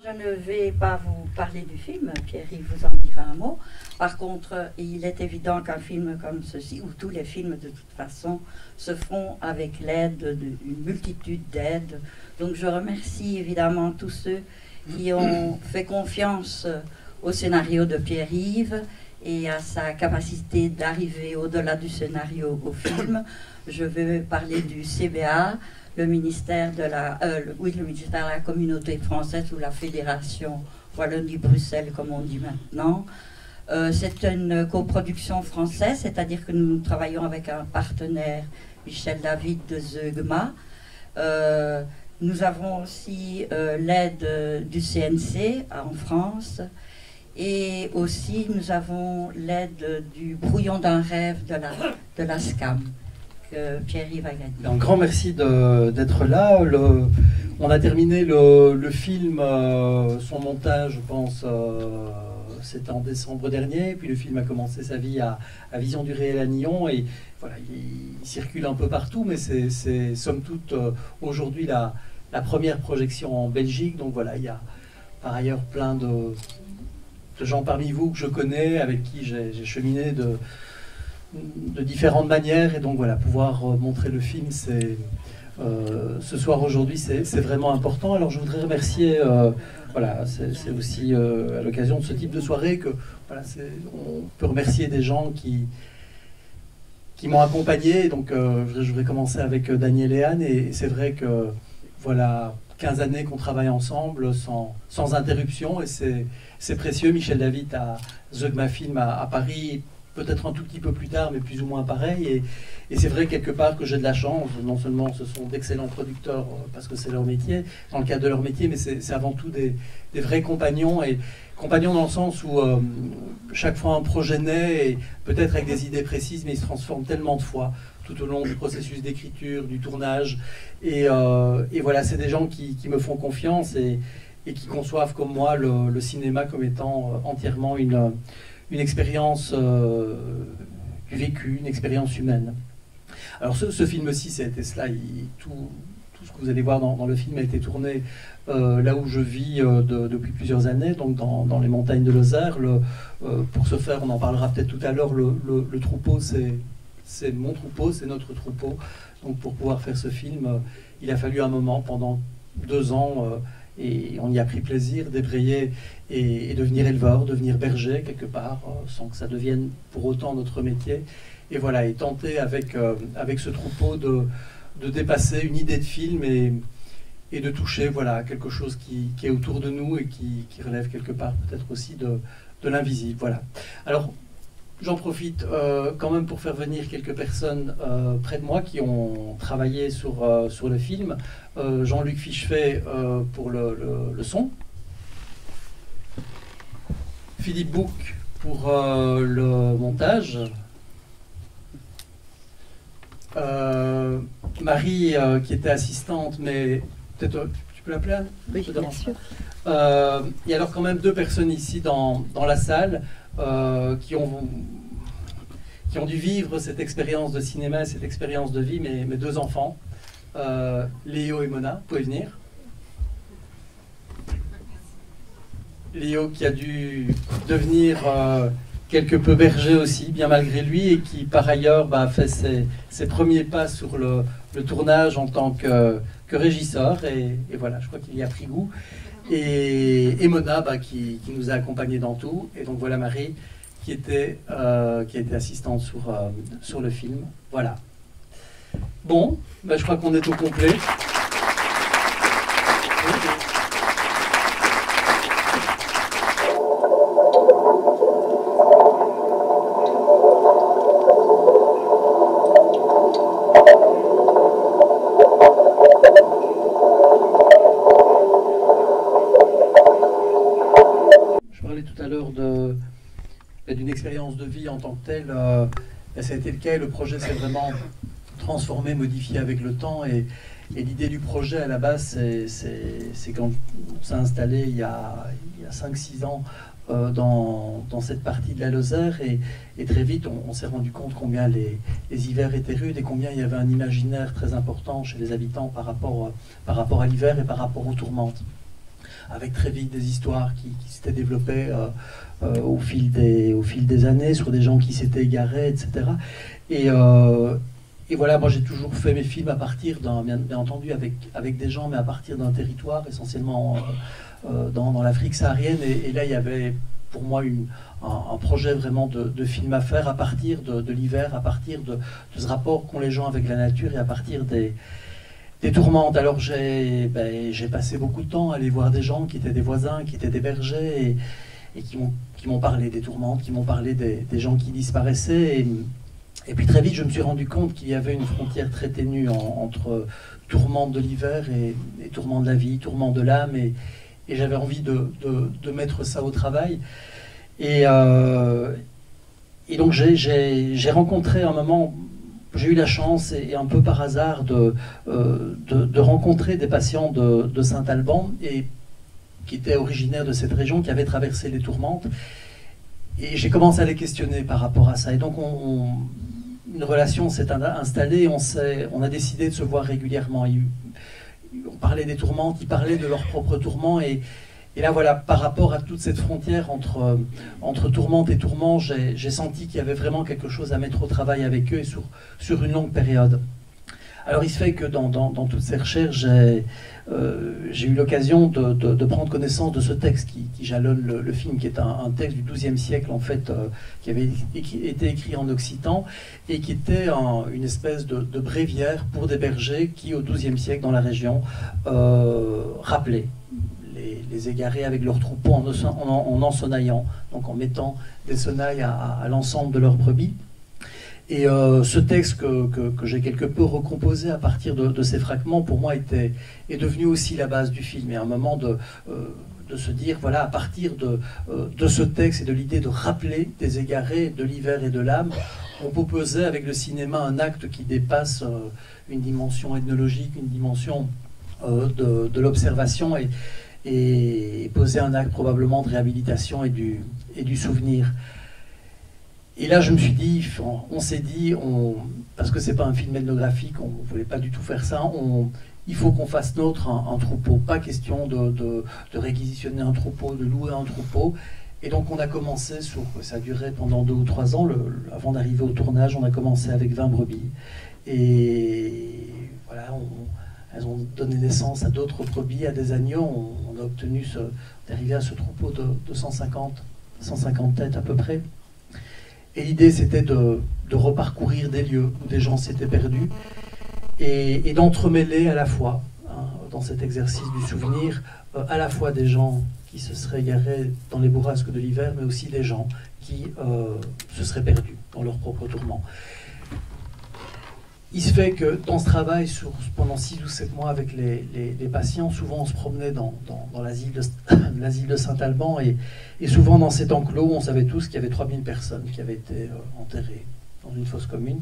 Je ne vais pas vous parler du film, Pierre-Yves vous en dira un mot. Par contre, il est évident qu'un film comme ceci, ou tous les films de toute façon, se font avec l'aide d'une multitude d'aides. Donc je remercie évidemment tous ceux qui ont fait confiance au scénario de Pierre-Yves et à sa capacité d'arriver au-delà du scénario au film. Je veux parler du CBA, le ministère de le ministère de la communauté française ou la Fédération Wallonie-Bruxelles, comme on dit maintenant. C'est une coproduction française, c'est-à-dire que nous travaillons avec un partenaire, Michel David de Zeugma. Nous avons aussi l'aide du CNC en France. Et aussi, nous avons l'aide du brouillon d'un rêve de la SCAM, que Pierre-Yves a gagné. Un grand merci d'être là. On a terminé le film, son montage, je pense, c'était en décembre dernier. Puis le film a commencé sa vie à Vision du Réel à Nyon. Et voilà, il circule un peu partout, mais c'est somme toute aujourd'hui la première projection en Belgique. Donc voilà, il y a par ailleurs plein de gens parmi vous que je connais, avec qui j'ai cheminé de différentes manières. Et donc voilà, pouvoir montrer le film, ce soir aujourd'hui, c'est vraiment important. Alors je voudrais remercier, voilà, c'est aussi à l'occasion de ce type de soirée que voilà, on peut remercier des gens qui m'ont accompagné. Donc je voudrais commencer avec Daniel et Anne. Et c'est vrai que voilà 15 années qu'on travaille ensemble sans interruption, et c'est précieux. Michel David à Zeugma Film à Paris, peut-être un tout petit peu plus tard, mais plus ou moins pareil. Et c'est vrai quelque part que j'ai de la chance. Non seulement ce sont d'excellents producteurs, parce que c'est leur métier, dans le cadre de leur métier, mais c'est avant tout des vrais compagnons. Et compagnons dans le sens où chaque fois un projet naît, et peut-être avec des idées précises, mais il se transforme tellement de fois tout au long du processus d'écriture, du tournage. Et voilà, c'est des gens qui me font confiance et qui conçoivent comme moi le cinéma comme étant entièrement une expérience du vécu, une expérience humaine. Alors ce film-ci, c'était cela. Tout ce que vous allez voir dans le film a été tourné là où je vis depuis plusieurs années, donc dans les montagnes de Lozère. Pour ce faire, on en parlera peut-être tout à l'heure, le troupeau, c'est mon troupeau, c'est notre troupeau. Donc pour pouvoir faire ce film, il a fallu un moment, pendant 2 ans, et on y a pris plaisir, débrayer et devenir éleveur, devenir berger quelque part, sans que ça devienne pour autant notre métier. Et voilà, et tenter avec ce troupeau de dépasser une idée de film et de toucher voilà, quelque chose qui est autour de nous et qui relève quelque part peut-être aussi de l'invisible. Voilà. Alors, j'en profite quand même pour faire venir quelques personnes près de moi qui ont travaillé sur le film. Jean-Luc Fichefait pour le son. Philippe Bouc pour le montage. Marie qui était assistante, mais peut-être tu peux l'appeler Anne? Oui, bien sûr. Il y a alors quand même 2 personnes ici dans la salle qui ont dû vivre cette expérience de cinéma, cette expérience de vie, mes 2 enfants, Léo et Mona. Vous pouvez venir. Léo qui a dû devenir quelque peu berger aussi, bien malgré lui, et qui par ailleurs a fait ses premiers pas sur le tournage en tant que régisseur, et voilà, je crois qu'il y a pris goût. Et Mona qui nous a accompagnés dans tout, et donc voilà Marie qui a été assistante sur le film. Voilà. Bon, je crois qu'on est au complet. D'une expérience de vie en tant que telle, ça a été le cas, et le projet s'est vraiment transformé, modifié avec le temps, et Et l'idée du projet à la base, c'est quand on s'est installé il y a 5-6 ans dans cette partie de la Lozère, et très vite on s'est rendu compte combien les hivers étaient rudes et combien il y avait un imaginaire très important chez les habitants par rapport à l'hiver et par rapport aux tourmentes, avec très vite des histoires qui s'étaient développées au fil des années sur des gens qui s'étaient égarés, etc. Et voilà, moi j'ai toujours fait mes films à partir bien entendu avec des gens, mais à partir d'un territoire, essentiellement dans l'Afrique saharienne. Et là, il y avait pour moi un projet vraiment de film à faire à partir de l'hiver, à partir de ce rapport qu'ont les gens avec la nature et à partir des tourmentes. Alors j'ai passé beaucoup de temps à aller voir des gens qui étaient des voisins, qui étaient des bergers, et qui m'ont parlé des tourmentes, qui m'ont parlé des gens qui disparaissaient. Et puis très vite, je me suis rendu compte qu'il y avait une frontière très ténue entre tourmentes de l'hiver et tourments de la vie, tourments de l'âme, et j'avais envie de mettre ça au travail. Et donc j'ai rencontré un moment, j'ai eu la chance, et un peu par hasard, de rencontrer des patients de Saint-Alban, et qui étaient originaires de cette région, qui avaient traversé les tourmentes. Et j'ai commencé à les questionner par rapport à ça. Et donc une relation s'est installée, on a décidé de se voir régulièrement. On parlait des tourmentes, ils parlaient de leurs propres tourments. Et là, voilà, par rapport à toute cette frontière entre tourmente et tourment, j'ai senti qu'il y avait vraiment quelque chose à mettre au travail avec eux, et sur une longue période. Alors il se fait que dans toutes ces recherches, j'ai eu l'occasion de prendre connaissance de ce texte qui jalonne le film, qui est un texte du XIIe siècle, en fait, qui avait été écrit en occitan, et qui était une espèce de bréviaire pour des bergers qui, au XIIe siècle, dans la région, rappelaient les égarés avec leurs troupeaux en ensonaillant, donc en mettant des sonnailles à l'ensemble de leurs brebis. Et ce texte que j'ai quelque peu recomposé à partir de ces fragments, pour moi, est devenu aussi la base du film. Et à un moment de se dire, voilà, à partir de ce texte et de l'idée de rappeler des égarés de l'hiver et de l'âme, on proposait avec le cinéma un acte qui dépasse une dimension ethnologique, une dimension de l'observation, et poser un acte probablement de réhabilitation et du souvenir. Et là, je me suis dit, on s'est dit, parce que c'est pas un film ethnographique, on ne voulait pas du tout faire ça, il faut qu'on fasse nôtre un troupeau. Pas question de réquisitionner un troupeau, de louer un troupeau. Et donc on a commencé, ça a duré pendant 2 ou 3 ans, avant d'arriver au tournage, on a commencé avec 20 brebis. Et voilà, elles ont donné naissance à d'autres brebis, à des agneaux. On a obtenu d'arriver à ce troupeau de 150 têtes à peu près. Et l'idée, c'était de reparcourir des lieux où des gens s'étaient perdus, et d'entremêler à la fois, dans cet exercice du souvenir, à la fois des gens qui se seraient égarés dans les bourrasques de l'hiver, mais aussi des gens qui se seraient perdus dans leur propre tourment. Il se fait que dans ce travail, pendant 6 ou 7 mois avec les patients, souvent on se promenait dans l'asile de Saint-Alban, et souvent dans cet enclos, on savait tous qu'il y avait 3000 personnes qui avaient été enterrées dans une fosse commune.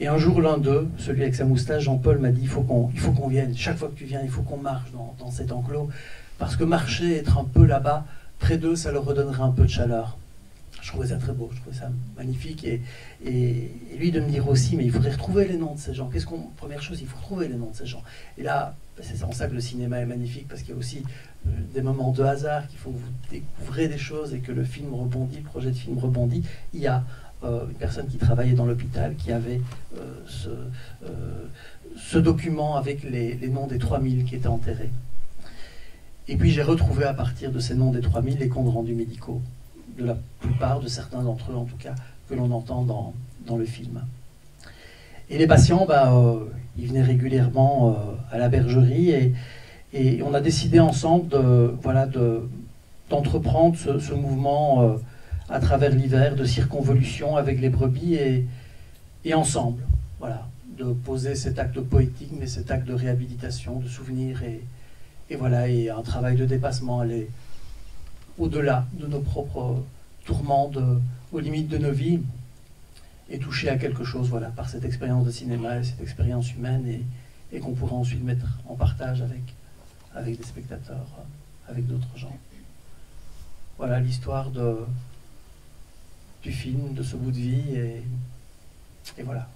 Et un jour, l'un d'eux, celui avec sa moustache, Jean-Paul, m'a dit, il faut qu'on vienne, chaque fois que tu viens, il faut qu'on marche dans cet enclos, parce que marcher, être un peu là-bas, près d'eux, ça leur redonnerait un peu de chaleur. Je trouvais ça très beau, je trouvais ça magnifique, et lui de me dire aussi, mais il faudrait retrouver les noms de ces gens. Première chose, il faut retrouver les noms de ces gens. Et là, c'est en ça que le cinéma est magnifique, parce qu'il y a aussi des moments de hasard qui font que vous découvrez des choses et que le film rebondit, le projet de film rebondit. Il y a une personne qui travaillait dans l'hôpital qui avait ce document avec les noms des 3000 qui étaient enterrés. Et puis j'ai retrouvé à partir de ces noms des 3000 les comptes rendus médicaux de la plupart, de certains d'entre eux en tout cas, que l'on entend dans le film. Et les patients, ils venaient régulièrement à la bergerie, et on a décidé ensemble d'entreprendre ce mouvement à travers l'hiver de circonvolution avec les brebis, et ensemble, voilà, de poser cet acte poétique, mais cet acte de réhabilitation, de souvenir, et voilà, et un travail de dépassement, aller au-delà de nos propres tourments, aux limites de nos vies, et toucher à quelque chose, voilà, par cette expérience de cinéma, cette expérience humaine, et qu'on pourra ensuite mettre en partage avec des spectateurs, avec d'autres gens. Voilà l'histoire du film, de ce bout de vie, et voilà.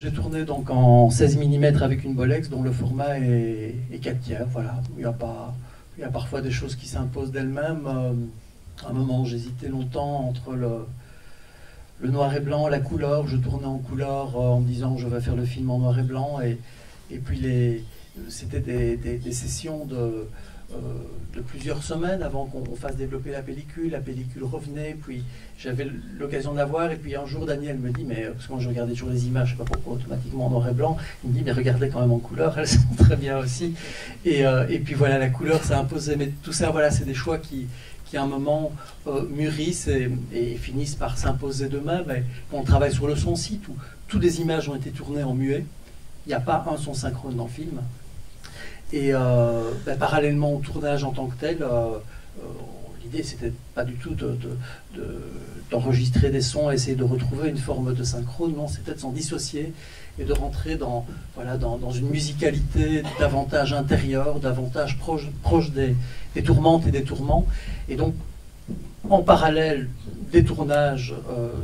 J'ai tourné donc en 16 mm avec une Bolex dont le format est 4/3. Voilà. Il y a parfois des choses qui s'imposent d'elles-mêmes. À un moment, j'hésitais longtemps entre le noir et blanc, la couleur. Je tournais en couleur en me disant je vais faire le film en noir et blanc. Et puis c'était des sessions de plusieurs semaines avant qu'on fasse développer la pellicule. La pellicule revenait, puis j'avais l'occasion de la voir, et puis un jour Daniel me dit, mais parce que moi je regardais toujours les images, je sais pas pourquoi, automatiquement en noir et blanc, il me dit, mais regardez quand même en couleur, elles sont très bien aussi. Et puis voilà, la couleur ça imposait, mais tout ça, voilà, c'est des choix qui à un moment mûrissent et finissent par s'imposer d'eux-mêmes. Et on travaille sur le son aussi, toutes les images ont été tournées en muet, il n'y a pas un son synchrone dans le film. Et parallèlement au tournage en tant que tel, l'idée c'était pas du tout d'enregistrer des sons, essayer de retrouver une forme de synchrone, non, c'était de s'en dissocier et de rentrer dans une musicalité davantage intérieure, davantage proche des tourmentes et des tourments. Et donc, en parallèle des tournages,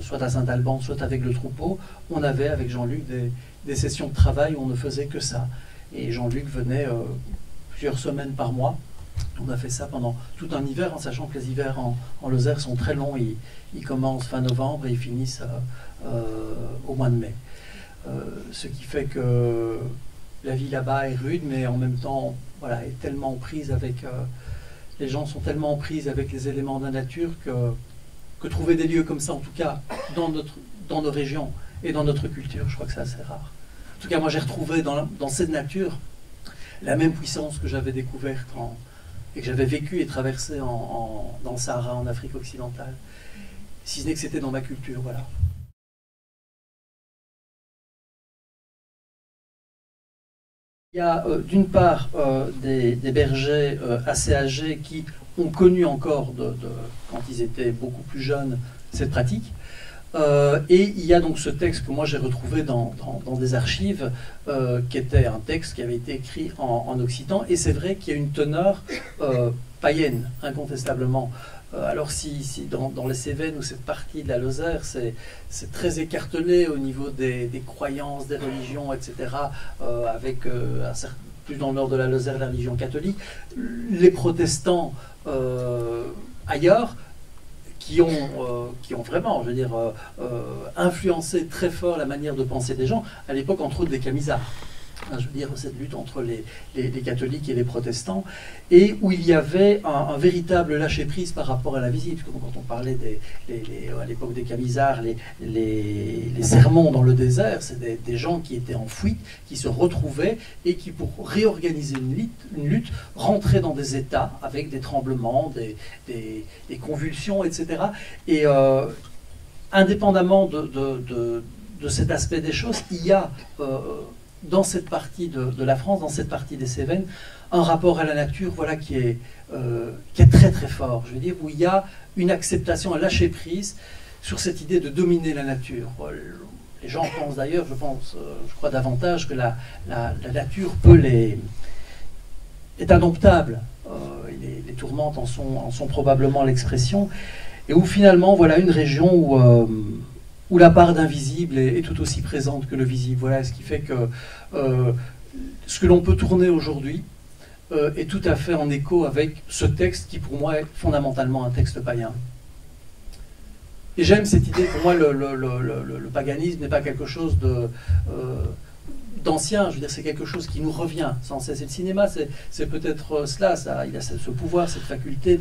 soit à Saint-Alban, soit avec le troupeau, on avait avec Jean-Luc des sessions de travail où on ne faisait que ça. Et Jean-Luc venait plusieurs semaines par mois. On a fait ça pendant tout un hiver, en sachant que les hivers en Lozère sont très longs. Ils commencent fin novembre et ils finissent au mois de mai. Ce qui fait que la vie là-bas est rude, mais en même temps, voilà, est tellement en prise avec... les gens sont tellement en prise avec les éléments de la nature que trouver des lieux comme ça, en tout cas dans nos régions et dans notre culture, je crois que c'est assez rare. En tout cas, moi j'ai retrouvé dans cette nature la même puissance que j'avais découverte et que j'avais vécu et traversé dans le Sahara, en Afrique occidentale. Si ce n'est que c'était dans ma culture, voilà. Il y a d'une part des bergers assez âgés qui ont connu encore, quand ils étaient beaucoup plus jeunes, cette pratique. Et il y a donc ce texte que moi j'ai retrouvé dans des archives, qui était un texte qui avait été écrit en occitan, et c'est vrai qu'il y a une teneur païenne, incontestablement. Alors si dans les Cévennes ou cette partie de la Lozère, c'est très écartelé au niveau des croyances, des religions, etc., avec plus dans le nord de la Lozère la religion catholique, les protestants ailleurs, qui ont vraiment, je veux dire, influencé très fort la manière de penser des gens, à l'époque, entre autres, des Camisards. Je veux dire, cette lutte entre les catholiques et les protestants, et où il y avait un véritable lâcher-prise par rapport à la visite. Quand on parlait à l'époque des Camisards, les sermons dans le désert, c'est des gens qui étaient en fuite, qui se retrouvaient, et qui, pour réorganiser une lutte, rentraient dans des états avec des tremblements, des convulsions, etc. Et indépendamment de cet aspect des choses, il y a... dans cette partie de la France, dans cette partie des Cévennes, un rapport à la nature, voilà, qui est très très fort. Je veux dire, où il y a une acceptation, un lâcher prise sur cette idée de dominer la nature. Les gens pensent d'ailleurs, je crois davantage que la nature est indomptable. Les tourmentes en sont probablement l'expression, et où finalement, voilà, une région où la part d'invisible est tout aussi présente que le visible. Voilà, ce qui fait que ce que l'on peut tourner aujourd'hui est tout à fait en écho avec ce texte qui, pour moi, est fondamentalement un texte païen. Et j'aime cette idée. Pour moi, le paganisme n'est pas quelque chose d'ancien. Je veux dire, c'est quelque chose qui nous revient sans cesse. Et le cinéma, c'est peut-être cela. Il a ce pouvoir, cette faculté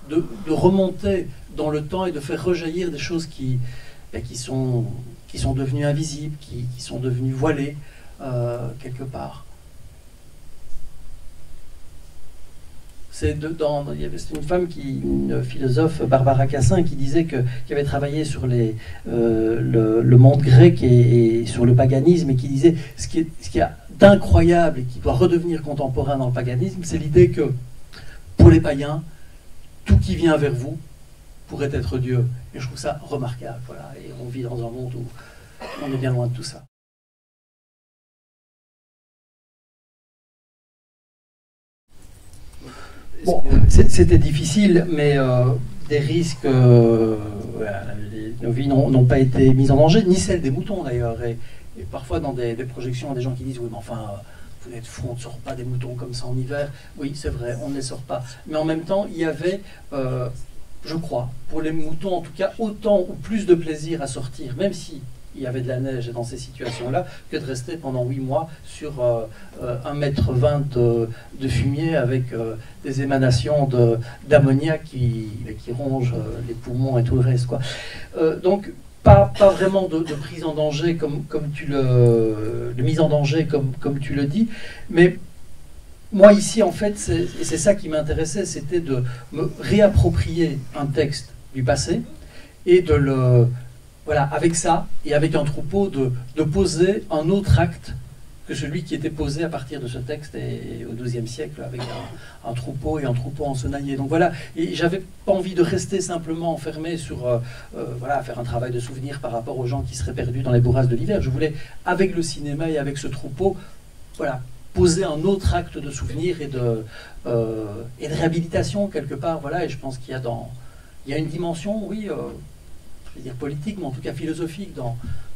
de remonter dans le temps et de faire rejaillir des choses qui sont devenus invisibles, qui sont devenus voilés quelque part. C'est une femme, une philosophe, Barbara Cassin, qui disait qui avait travaillé sur le monde grec et sur le paganisme, et qui disait ce qui y a d'incroyable et qui doit redevenir contemporain dans le paganisme, c'est l'idée que pour les païens, tout qui vient vers vous pourrait être Dieu. Et je trouve ça remarquable. Voilà. Et on vit dans un monde où on est bien loin de tout ça. Bon, c'était difficile, mais des risques, nos vies n'ont pas été mises en danger, ni celles des moutons d'ailleurs. Et parfois dans des projections, il y a des gens qui disent « oui, mais enfin, vous êtes fous, on ne sort pas des moutons comme ça en hiver ». Oui, c'est vrai, on ne les sort pas. Mais en même temps, il y avait, je crois, pour les moutons en tout cas, autant ou plus de plaisir à sortir, même si il y avait de la neige dans ces situations-là, que de rester pendant 8 mois sur 1,20 m de fumier avec des émanations d'ammoniac qui rongent les poumons et tout le reste, quoi. Donc, pas vraiment de prise en danger de mise en danger comme tu le dis, mais moi ici, en fait, c'est ça qui m'intéressait, c'était de me réapproprier un texte du passé et de le... Voilà, avec ça, et avec un troupeau, de poser un autre acte que celui qui était posé à partir de ce texte et au XIIe siècle, avec un troupeau et un troupeau ensoleillé. Donc voilà, et j'avais pas envie de rester simplement enfermé sur, voilà, faire un travail de souvenir par rapport aux gens qui seraient perdus dans les bourrasques de l'hiver. Je voulais, avec le cinéma et avec ce troupeau, voilà, poser un autre acte de souvenir et de réhabilitation quelque part. Voilà, et je pense qu'il y a une dimension, oui, je vais dire politique, mais en tout cas philosophique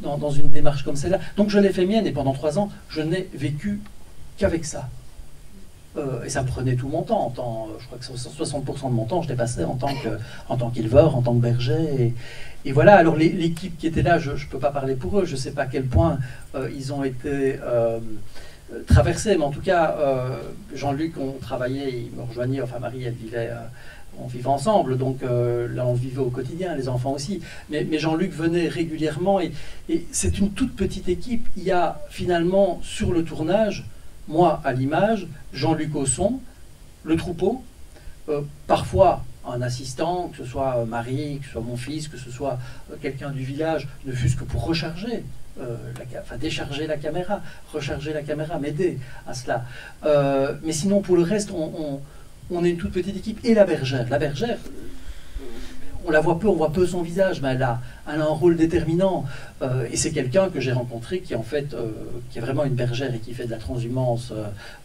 dans une démarche comme celle-là. Donc je l'ai fait mienne et pendant 3 ans, je n'ai vécu qu'avec ça. Et ça me prenait tout mon temps. Je crois que 60% de mon temps, je l'ai passé en tant qu'éleveur, en tant que berger. Et voilà, alors l'équipe qui était là, je ne peux pas parler pour eux, je ne sais pas à quel point ils ont été traversés, mais en tout cas, Jean-Luc, on travaillait, il me rejoignait, enfin Marie, elle vivait... on vivait ensemble, donc là on vivait au quotidien, les enfants aussi. Mais Jean-Luc venait régulièrement et c'est une toute petite équipe. Il y a finalement sur le tournage, moi à l'image, Jean-Luc au son, le troupeau, parfois un assistant, que ce soit Marie, que ce soit mon fils, que ce soit quelqu'un du village, ne fût-ce que pour recharger. Décharger la caméra, recharger la caméra, m'aider à cela. Mais sinon, pour le reste, on est une toute petite équipe. Et la bergère, on la voit peu, on voit peu son visage, mais elle a un rôle déterminant. Et c'est quelqu'un que j'ai rencontré qui, en fait, qui est vraiment une bergère et qui fait de la transhumance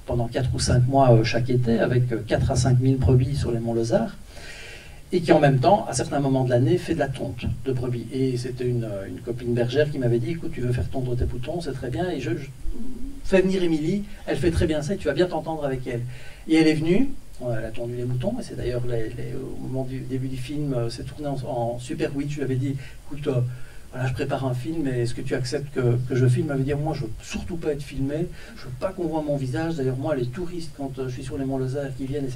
pendant 4 ou 5 mois chaque été, avec 4 à 5 000 brebis sur les monts Lozard. Et qui en même temps, à certains moments de l'année, fait de la tonte de brebis. Et c'était une copine bergère qui m'avait dit, écoute, tu veux faire tondre tes boutons, c'est très bien, et je fais venir Émilie, elle fait très bien ça, et tu vas bien t'entendre avec elle. Et elle est venue, elle a tondu les moutons, et c'est d'ailleurs au moment du début du film, c'est tourné en Super 8, je lui avais dit, écoute, voilà, je prépare un film, et est-ce que tu acceptes que je filme? Elle m'avait dit, moi je veux surtout pas être filmé, je veux pas qu'on voit mon visage. D'ailleurs moi les touristes, quand je suis sur les monts Lozère, qui viennent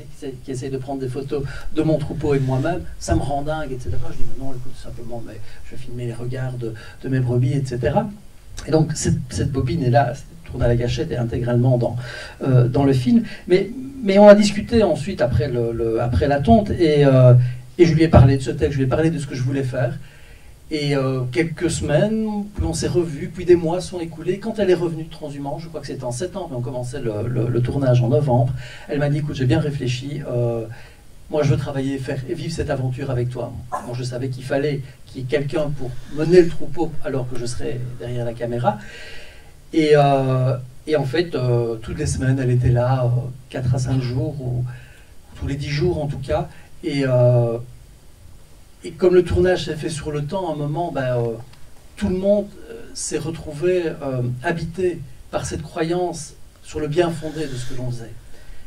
qui essayent de prendre des photos de mon troupeau et de moi-même, ça me rend dingue, etc. Je dis, mais non, écoute, simplement, mais je vais filmer les regards de mes brebis, etc. Et donc cette bobine est là, tourne à la gâchette, est intégralement dans le film. Mais on a discuté ensuite après la tonte, et je lui ai parlé de ce texte, je lui ai parlé de ce que je voulais faire. Et quelques semaines, puis on s'est revus, puis des mois sont écoulés. Quand elle est revenue de Transhumance, je crois que c'était en septembre, mais on commençait le tournage en novembre, elle m'a dit, écoute, j'ai bien réfléchi, moi je veux travailler et vivre cette aventure avec toi. Moi je savais qu'il fallait qu'il y ait quelqu'un pour mener le troupeau alors que je serais derrière la caméra. Et en fait, toutes les semaines, elle était là, 4 à 5 jours, ou tous les 10 jours en tout cas. Et comme le tournage s'est fait sur le temps, à un moment, tout le monde s'est retrouvé habité par cette croyance sur le bien fondé de ce que l'on faisait.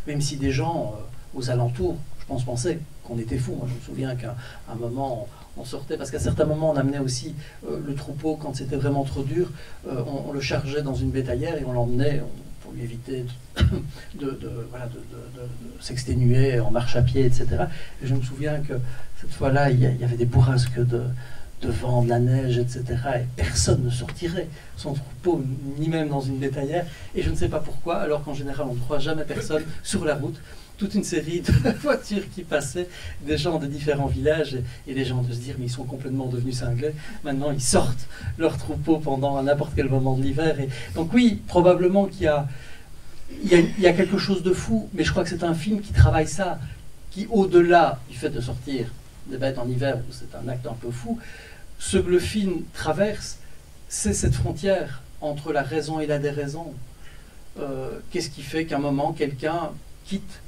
Même si des gens aux alentours, je pensaient qu'on était fous. Moi, je me souviens qu'à un moment, on sortait, parce qu'à certains moments, on amenait aussi le troupeau, quand c'était vraiment trop dur, on le chargeait dans une bétaillère et on l'emmenait pour lui éviter de s'exténuer en marche à pied, etc. Et je me souviens que cette fois-là, il y avait des bourrasques de vent, de la neige, etc. Et personne ne sortirait son troupeau, ni même dans une bétaillère. Et je ne sais pas pourquoi, alors qu'en général, on ne croit jamais personne sur la route. Toute une série de voitures qui passaient, des gens de différents villages, et les gens de se dire, mais ils sont complètement devenus cinglés. Maintenant, ils sortent leur troupeau pendant n'importe quel moment de l'hiver. Et donc oui, probablement qu'il y a quelque chose de fou, mais je crois que c'est un film qui travaille ça, qui, au-delà du fait de sortir des bêtes en hiver, où c'est un acte un peu fou. Ce que le film traverse, c'est cette frontière entre la raison et la déraison. Qu'est-ce qui fait qu'à un moment, quelqu'un quitte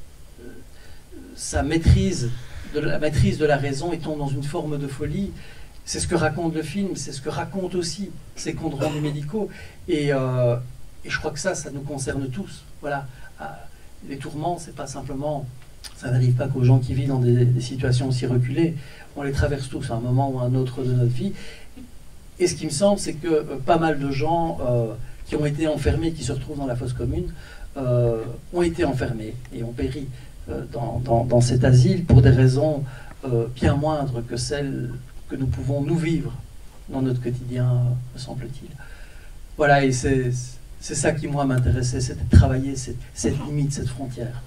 la maîtrise de la raison et tombe dans une forme de folie? C'est ce que raconte le film, c'est ce que racontent aussi ces comptes rendus médicaux. Et je crois que ça nous concerne tous. Voilà. Les tourments, c'est pas simplement... Ça n'arrive pas qu'aux gens qui vivent dans des situations aussi reculées. On les traverse tous à un moment ou à un autre de notre vie. Et ce qui me semble, c'est que pas mal de gens qui ont été enfermés, qui se retrouvent dans la fosse commune, ont été enfermés et ont péri dans cet asile pour des raisons bien moindres que celles que nous pouvons nous vivre dans notre quotidien, me semble-t-il. Voilà, et c'est ça qui, moi, m'intéressait, c'était de travailler cette limite, cette frontière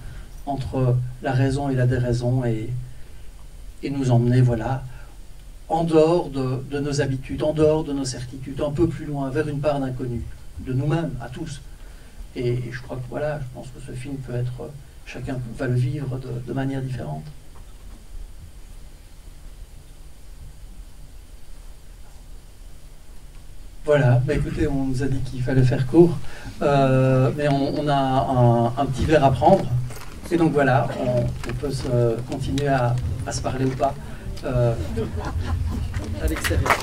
entre la raison et la déraison, et nous emmener, voilà, en dehors de nos habitudes, en dehors de nos certitudes, un peu plus loin, vers une part d'inconnu, de nous-mêmes, à tous. Et je crois que, voilà, je pense que ce film peut être... Chacun va le vivre de manière différente. Voilà, bah écoutez, on nous a dit qu'il fallait faire court, mais on a un petit verre à prendre, et donc voilà, on peut continuer à se parler ou pas à l'extérieur.